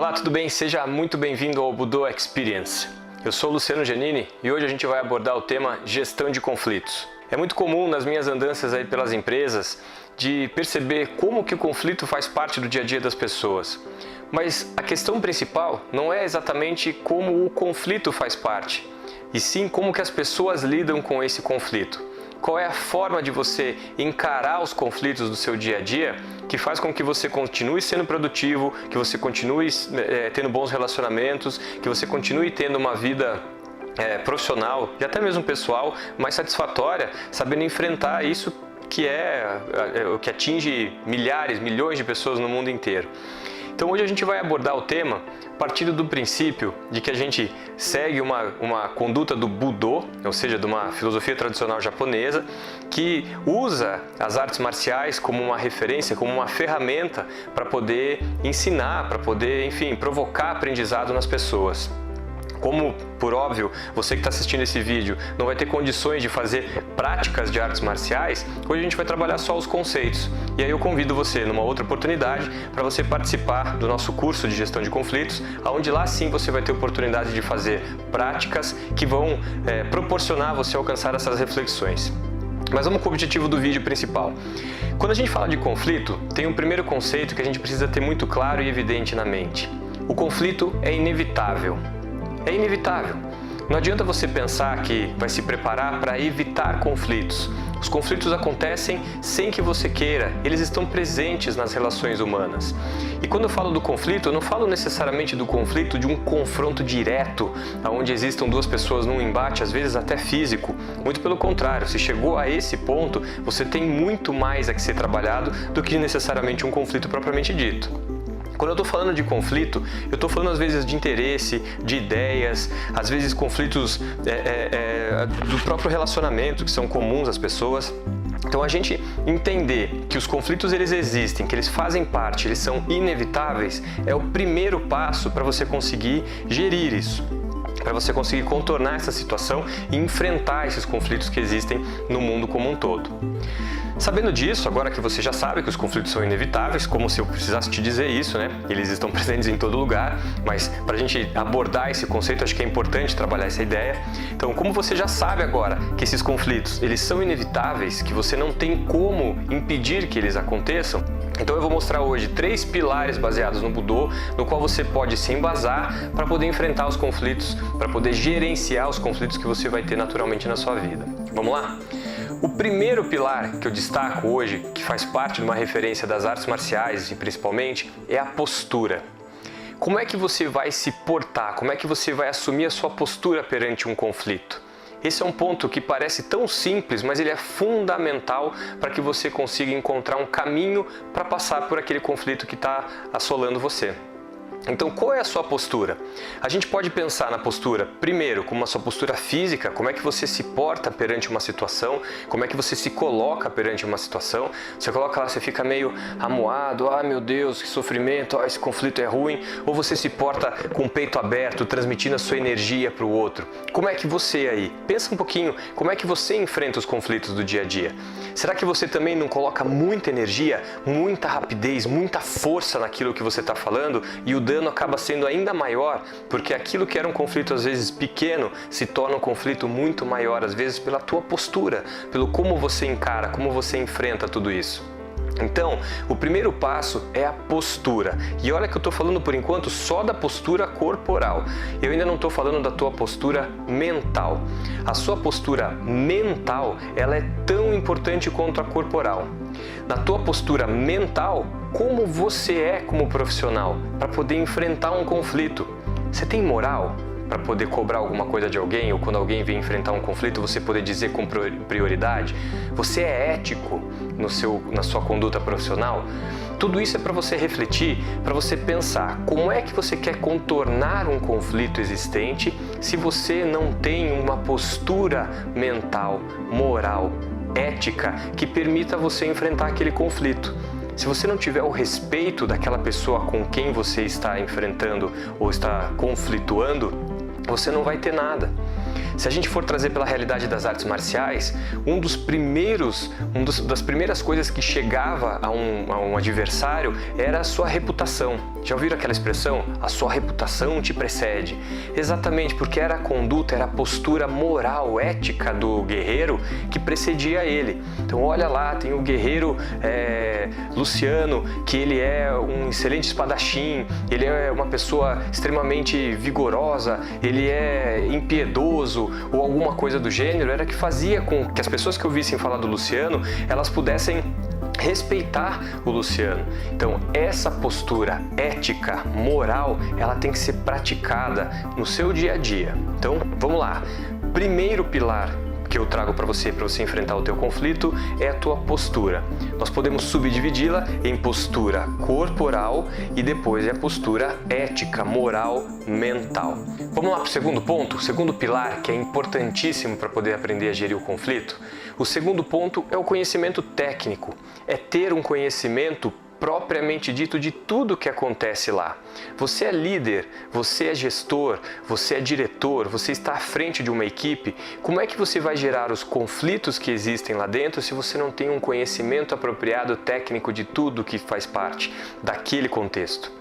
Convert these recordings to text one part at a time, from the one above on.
Olá, tudo bem? Seja muito bem-vindo ao Budô Experience. Eu sou Luciano Giannini e hoje a gente vai abordar o tema gestão de conflitos. É muito comum nas minhas andanças aí pelas empresas de perceber como que o conflito faz parte do dia a dia das pessoas. Mas a questão principal não é exatamente como o conflito faz parte, e sim como que as pessoas lidam com esse conflito. Qual é a forma de você encarar os conflitos do seu dia a dia que faz com que você continue sendo produtivo, que você continue tendo bons relacionamentos, que você continue tendo uma vida profissional e até mesmo pessoal mais satisfatória, sabendo enfrentar isso que é o que atinge milhares, milhões de pessoas no mundo inteiro. Então hoje a gente vai abordar o tema partindo do princípio de que a gente segue uma conduta do Budô, ou seja, de uma filosofia tradicional japonesa, que usa as artes marciais como uma referência, como uma ferramenta para poder ensinar, para poder, enfim, provocar aprendizado nas pessoas. Como, por óbvio, você que está assistindo esse vídeo não vai ter condições de fazer práticas de artes marciais, hoje a gente vai trabalhar só os conceitos. E aí eu convido você, numa outra oportunidade, para você participar do nosso curso de gestão de conflitos, onde lá sim você vai ter oportunidade de fazer práticas que vão proporcionar você alcançar essas reflexões. Mas vamos com o objetivo do vídeo principal. Quando a gente fala de conflito, tem um primeiro conceito que a gente precisa ter muito claro e evidente na mente. O conflito é inevitável. É inevitável. Não adianta você pensar que vai se preparar para evitar conflitos. Os conflitos acontecem sem que você queira, eles estão presentes nas relações humanas. E quando eu falo do conflito, eu não falo necessariamente do conflito de um confronto direto, onde existam duas pessoas num embate, às vezes até físico. Muito pelo contrário, se chegou a esse ponto, você tem muito mais a que ser trabalhado do que necessariamente um conflito propriamente dito. Quando eu estou falando de conflito, eu estou falando às vezes de interesse, de ideias, às vezes conflitos do próprio relacionamento, que são comuns às pessoas. Então a gente entender que os conflitos eles existem, que eles fazem parte, eles são inevitáveis, é o primeiro passo para você conseguir gerir isso, para você conseguir contornar essa situação e enfrentar esses conflitos que existem no mundo como um todo. Sabendo disso, agora que você já sabe que os conflitos são inevitáveis, como se eu precisasse te dizer isso, né? Eles estão presentes em todo lugar, mas para a gente abordar esse conceito, acho que é importante trabalhar essa ideia. Então, como você já sabe agora que esses conflitos, eles são inevitáveis, que você não tem como impedir que eles aconteçam, então eu vou mostrar hoje 3 pilares baseados no Budô, no qual você pode se embasar para poder enfrentar os conflitos, para poder gerenciar os conflitos que você vai ter naturalmente na sua vida. Vamos lá? O primeiro pilar que eu destaco hoje, que faz parte de uma referência das artes marciais e principalmente, é a postura. Como é que você vai se portar? Como é que você vai assumir a sua postura perante um conflito? Esse é um ponto que parece tão simples, mas ele é fundamental para que você consiga encontrar um caminho para passar por aquele conflito que está assolando você. Então, qual é a sua postura? A gente pode pensar na postura, primeiro, como a sua postura física, como é que você se porta perante uma situação, como é que você se coloca perante uma situação. Você coloca lá, você fica meio amuado, ah meu Deus, que sofrimento, ah, esse conflito é ruim. Ou você se porta com o peito aberto, transmitindo a sua energia para o outro. Como é que você aí? Pensa um pouquinho, como é que você enfrenta os conflitos do dia a dia? Será que você também não coloca muita energia, muita rapidez, muita força naquilo que você está falando e o dano acaba sendo ainda maior, porque aquilo que era um conflito às vezes pequeno se torna um conflito muito maior, às vezes pela tua postura, pelo como você encara, como você enfrenta tudo isso. Então, o primeiro passo é a postura. E olha que eu estou falando por enquanto só da postura corporal. Eu ainda não estou falando da tua postura mental. A sua postura mental, ela é tão importante quanto a corporal. Na tua postura mental, como você é como profissional para poder enfrentar um conflito? Você tem moral para poder cobrar alguma coisa de alguém, ou quando alguém vem enfrentar um conflito, você poder dizer com prioridade? Você é ético na sua conduta profissional? Tudo isso é para você refletir, para você pensar como é que você quer contornar um conflito existente se você não tem uma postura mental, moral, ética que permita você enfrentar aquele conflito. Se você não tiver o respeito daquela pessoa com quem você está enfrentando ou está conflituando, você não vai ter nada. Se a gente for trazer pela realidade das artes marciais, das primeiras coisas que chegava a um adversário era a sua reputação. Já ouviram aquela expressão? A sua reputação te precede. Exatamente, porque era a conduta, era a postura moral, ética do guerreiro que precedia ele. Então olha lá, tem o guerreiro Luciano, que ele é um excelente espadachim, ele é uma pessoa extremamente vigorosa, ele é impiedoso ou alguma coisa do gênero, era que fazia com que as pessoas que ouvissem falar do Luciano, elas pudessem respeitar o Luciano. Então essa postura ética, moral, ela tem que ser praticada no seu dia a dia. Então vamos lá. Primeiro pilar que eu trago para você enfrentar o teu conflito é a tua postura. Nós podemos subdividi-la em postura corporal e depois é a postura ética, moral, mental. Vamos lá para o segundo ponto, o segundo pilar que é importantíssimo para poder aprender a gerir o conflito. O segundo ponto é o conhecimento técnico, é ter um conhecimento propriamente dito de tudo que acontece lá. Você é líder, você é gestor, você é diretor, você está à frente de uma equipe. Como é que você vai gerar os conflitos que existem lá dentro se você não tem um conhecimento apropriado técnico de tudo que faz parte daquele contexto?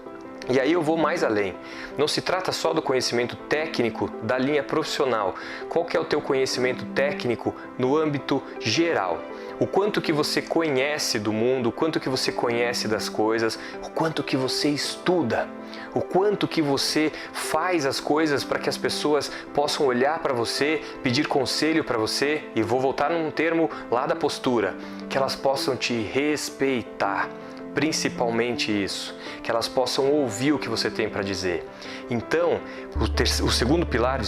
E aí eu vou mais além. Não se trata só do conhecimento técnico da linha profissional. Qual que é o teu conhecimento técnico no âmbito geral? O quanto que você conhece do mundo, o quanto que você conhece das coisas, o quanto que você estuda, o quanto que você faz as coisas para que as pessoas possam olhar para você, pedir conselho para você, e vou voltar num termo lá da postura, que elas possam te respeitar. Principalmente isso, que elas possam ouvir o que você tem para dizer. Então, o segundo pilar,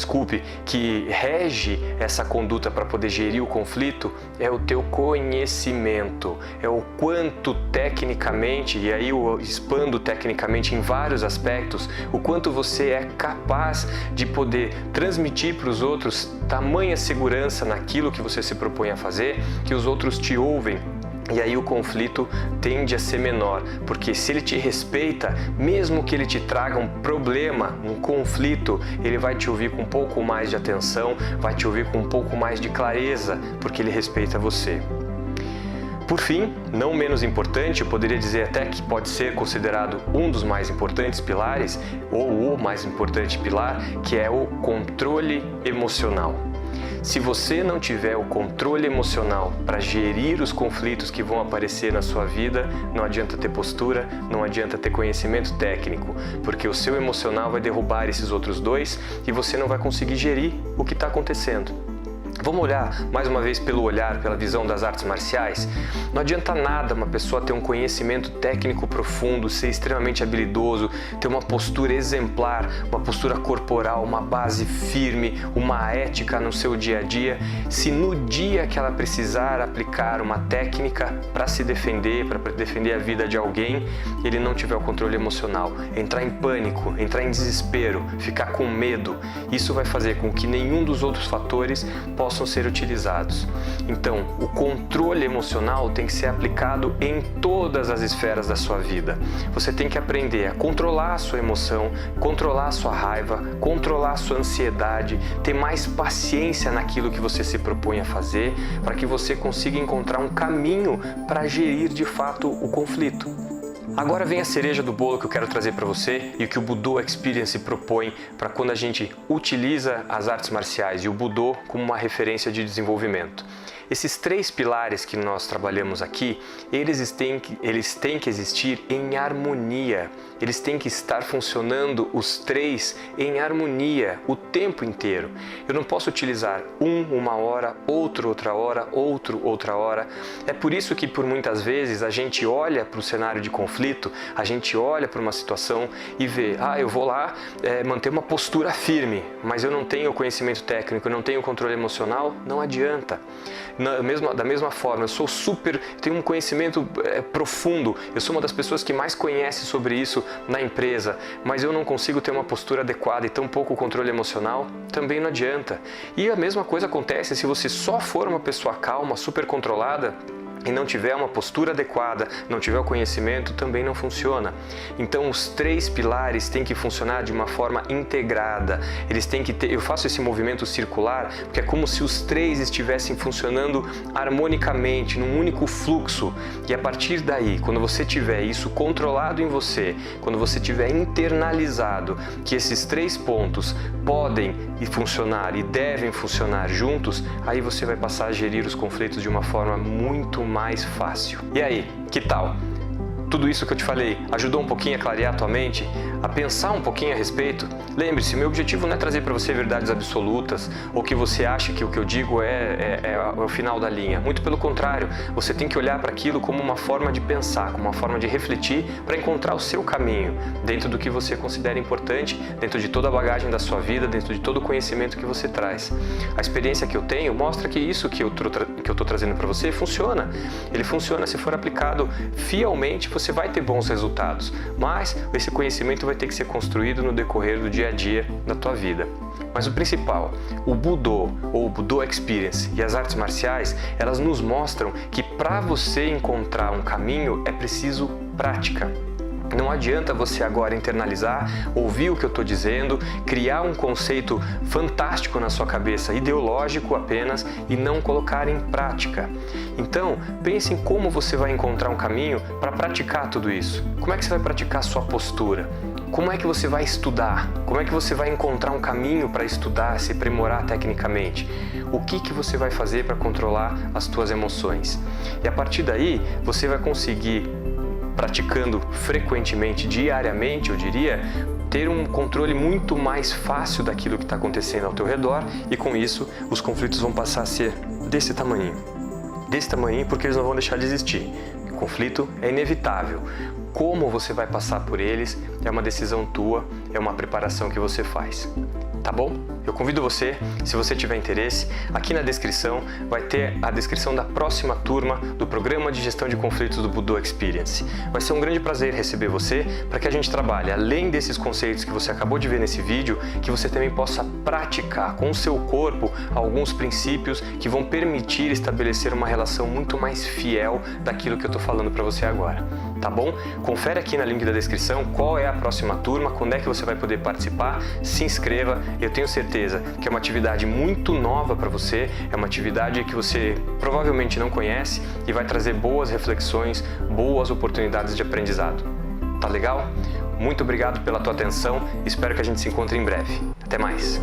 que rege essa conduta para poder gerir o conflito é o teu conhecimento, é o quanto tecnicamente, e aí eu expando tecnicamente em vários aspectos, o quanto você é capaz de poder transmitir para os outros tamanha segurança naquilo que você se propõe a fazer, que os outros te ouvem. E aí o conflito tende a ser menor, porque se ele te respeita, mesmo que ele te traga um problema, um conflito, ele vai te ouvir com um pouco mais de atenção, vai te ouvir com um pouco mais de clareza, porque ele respeita você. Por fim, não menos importante, eu poderia dizer até que pode ser considerado um dos mais importantes pilares, ou o mais importante pilar, que é o controle emocional. Se você não tiver o controle emocional para gerir os conflitos que vão aparecer na sua vida, não adianta ter postura, não adianta ter conhecimento técnico, porque o seu emocional vai derrubar esses outros dois e você não vai conseguir gerir o que está acontecendo. Vamos olhar mais uma vez pelo olhar, pela visão das artes marciais. Não adianta nada uma pessoa ter um conhecimento técnico profundo, ser extremamente habilidoso, ter uma postura exemplar, uma postura corporal, uma base firme, uma ética no seu dia a dia, se no dia que ela precisar aplicar uma técnica para se defender, para defender a vida de alguém, ele não tiver o controle emocional, entrar em pânico, entrar em desespero, ficar com medo, isso vai fazer com que nenhum dos outros fatores possam ser utilizados. Então, o controle emocional tem que ser aplicado em todas as esferas da sua vida. Você tem que aprender a controlar a sua emoção, controlar a sua raiva, controlar a sua ansiedade, ter mais paciência naquilo que você se propõe a fazer, para que você consiga encontrar um caminho para gerir de fato o conflito. Agora vem a cereja do bolo que eu quero trazer para você e o que o Budô Experience propõe para quando a gente utiliza as artes marciais e o Budô como uma referência de desenvolvimento. Esses três pilares que nós trabalhamos aqui, eles têm que existir em harmonia. Eles têm que estar funcionando os três em harmonia o tempo inteiro. Eu não posso utilizar uma hora, outro outra hora, outro outra hora. É por isso que por muitas vezes a gente olha para o cenário de conflito, a gente olha para uma situação e vê, eu vou lá manter uma postura firme, mas eu não tenho conhecimento técnico, eu não tenho controle emocional, não adianta. Da mesma forma, tenho um conhecimento profundo, eu sou uma das pessoas que mais conhece sobre isso na empresa, mas eu não consigo ter uma postura adequada e tampouco o controle emocional, também não adianta. E a mesma coisa acontece se você só for uma pessoa calma, super controlada, e não tiver uma postura adequada, não tiver o conhecimento, também não funciona. Então os 3 pilares têm que funcionar de uma forma integrada. Eles têm que ter, eu faço esse movimento circular porque é como se os 3 estivessem funcionando harmonicamente, num único fluxo. E a partir daí, quando você tiver isso controlado em você, quando você tiver internalizado que esses 3 pontos podem funcionar e devem funcionar juntos, aí você vai passar a gerir os conflitos de uma forma muito mais fácil. E aí, que tal? Tudo isso que eu te falei ajudou um pouquinho a clarear a tua mente, a pensar um pouquinho a respeito? Lembre-se, meu objetivo não é trazer para você verdades absolutas ou que você ache que o que eu digo é o final da linha. Muito pelo contrário, você tem que olhar para aquilo como uma forma de pensar, como uma forma de refletir para encontrar o seu caminho dentro do que você considera importante, dentro de toda a bagagem da sua vida, dentro de todo o conhecimento que você traz. A experiência que eu tenho mostra que isso que eu estou trazendo para você funciona. Ele funciona se for aplicado fielmente. Você vai ter bons resultados, mas esse conhecimento vai ter que ser construído no decorrer do dia a dia da tua vida. Mas o principal, o Budô ou o Budô Experience e as artes marciais, elas nos mostram que para você encontrar um caminho é preciso prática. Não adianta você agora internalizar, ouvir o que eu estou dizendo, criar um conceito fantástico na sua cabeça, ideológico apenas, e não colocar em prática. Então, pense em como você vai encontrar um caminho para praticar tudo isso. Como é que você vai praticar a sua postura? Como é que você vai estudar? Como é que você vai encontrar um caminho para estudar, se aprimorar tecnicamente? O que você vai fazer para controlar as tuas emoções? E a partir daí, você vai conseguir, praticando frequentemente, diariamente, eu diria, ter um controle muito mais fácil daquilo que está acontecendo ao teu redor, e com isso os conflitos vão passar a ser desse tamanho. Desse tamanho porque eles não vão deixar de existir. O conflito é inevitável. Como você vai passar por eles é uma decisão tua, é uma preparação que você faz. Tá bom? Eu convido você, se você tiver interesse, aqui na descrição vai ter a descrição da próxima turma do Programa de Gestão de Conflitos do Budô Experience. Vai ser um grande prazer receber você para que a gente trabalhe, além desses conceitos que você acabou de ver nesse vídeo, que você também possa praticar com o seu corpo alguns princípios que vão permitir estabelecer uma relação muito mais fiel daquilo que eu estou falando para você agora. Tá bom? Confere aqui no link da descrição qual é a próxima turma, quando é que você vai poder participar, se inscreva. Eu tenho certeza que é uma atividade muito nova para você, é uma atividade que você provavelmente não conhece e vai trazer boas reflexões, boas oportunidades de aprendizado. Tá legal? Muito obrigado pela tua atenção, espero que a gente se encontre em breve. Até mais!